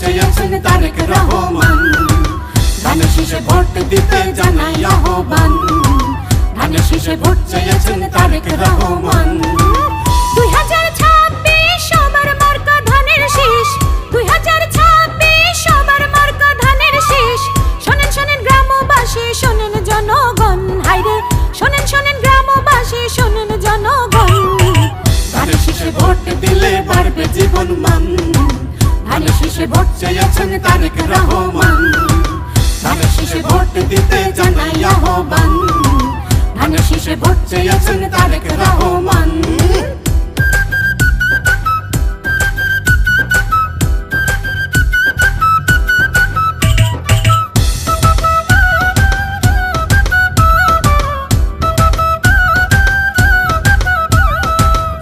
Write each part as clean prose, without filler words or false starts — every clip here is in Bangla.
চেয়েছেন তারেক রহমান। ধানের শীষে ভোট দিতে জানাই আহ্বান। ধানের শীষে ভোট চেয়েছেন তারেক রহমান। 2026 সবার মার্কা ধানের শীষ, 2026 সবার মার্কা ধানের শীষ। শোনেন শোনেন গ্রামবাসী, শোনেন জনগণ, হায়রে শোনেন শোনেন গ্রামবাসী, শোনেন জনগণ। ধানের শীষে ভোট দিলে বাড়বে জীবন মান। ধানের শীষে ভোট চেয়েছেন তারেক রহমান। ধানের শীষে ভোট দিতে জানাই আহ্বান। ধানের শীষে ভোট চেয়েছেন তারেক রহমান।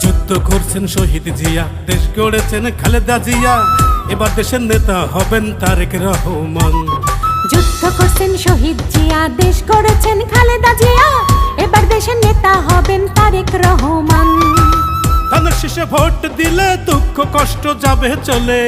যুদ্ধ করছেন শহীদ জিয়া, দেশ গড়েছেন খালেদা জিয়া, এবার দেশের নেতা হবেন তারেক রহমান। যুদ্ধ করছেন শহীদ জিয়া, দেশ গড়েছেন খালেদা জিয়া, এবার দেশের নেতা হবেন তারেক রহমান। ধানের শীষে ভোট দিলে দুঃখ কষ্ট যাবে চলে।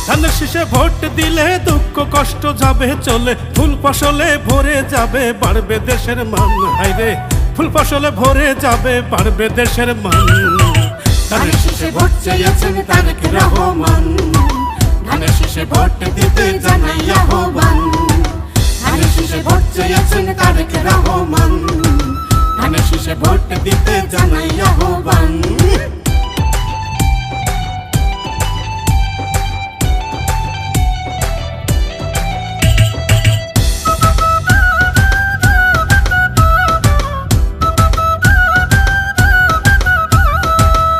ধানের শীষে ভোট দিলে দুঃখ কষ্ট যাবে চলে। ফুল ফসলে ভরে যাবে, বাড়বে দেশের মান। হায়রে ফুল ফসলে ভরে যাবে, বাড়বে দেশের মান। ধানের শীষে ভোট চেয়েছেন তারেক রহমান। ধানের শীষে ভোট দিতে জানাই আহ্বান। ধানের শীষে ভোট চেয়েছেন তারেক রহমান। ধানের শীষে ভোট দিতে জানাই আহ্বান।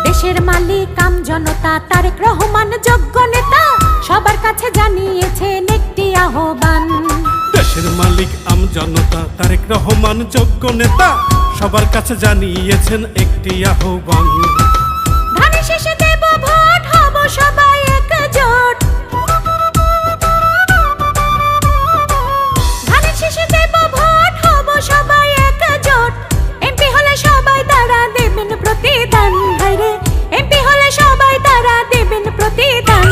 দেশের মালিক আম জনতা, তারেক রহমান যোগ্য নেতা, সবার কাছে জানিয়েছেন একটি আহ্বান। দেশের মালিক আম জনতা, তারেক রহমান যোগ্য নেতা, সবার কাছে জানিয়েছেন একটি আহ্বান। ধানের শীষে দেব ভোট, হব সবাই একজোট। ধানের শীষে দেব ভোট, হব সবাই একজোট। এমপি হলে সবাই তারা দেবেন প্রতিদান। হায়রে এমপি হলে সবাই তারা দেবেন প্রতিদান।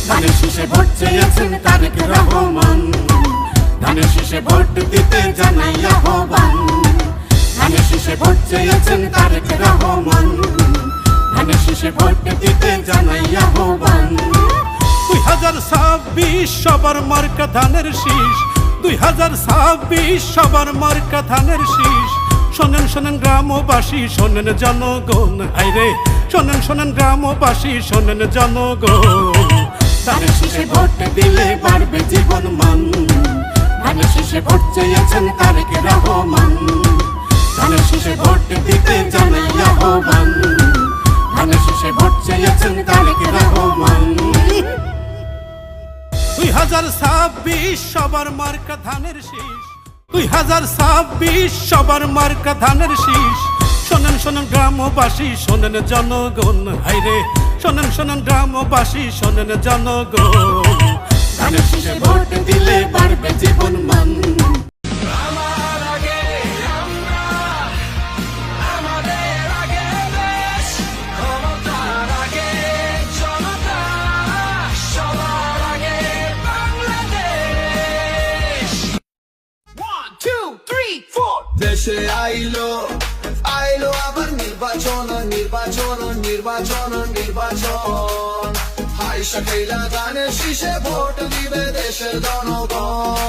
ধানের শীষে ভোট চেয়েছেন তারেক রহমান। ধানের শীষে ভোট দিতে জানাই আহ্বান। ধানের শীষে ভোট চেয়েছেন তারেক রহমান। ধানের শীষে ভোট দিতে জানাই আহ্বান। 2026 সবার মার্কা ধানের শীষ, 2026 সবার মার্কা ধানের শীষ। শোনেন শোনেন গ্রামবাসী, শোনেন জনগণ, হায়রে শোনেন শোনেন গ্রামবাসী, শোনেন জনগণ। ধানের শীষে ভোট দিলে বাড়বে জীবন মান। ধানের শীষে ভোট চেয়েছেন তারেক রহমান। ধানের শীষে ভোট দিতে জানাই আহ্বান। ধানের শীষে ভোট চেয়েছেন তারেক রহমান। 2026 সবার মার্কা ধানের শীষ, 2026 সবার মার্কা ধানের শীষ। শোনেন শোনেন গ্রামবাসী, শোনেন জনগণ, হায়রে শোনেন শোনেন গ্রামবাসী, শোনেন জনগণ। ধানের শীষে ভোট দিলে বাড়বে জীবন মান। দেশে আইলো আইলো আবার নির্বাচন নির্বাচন নির্বাচন নির্বাচন। হাই শাকেলা ধানের শীষে ভোট দিবে দেশের জনগণ।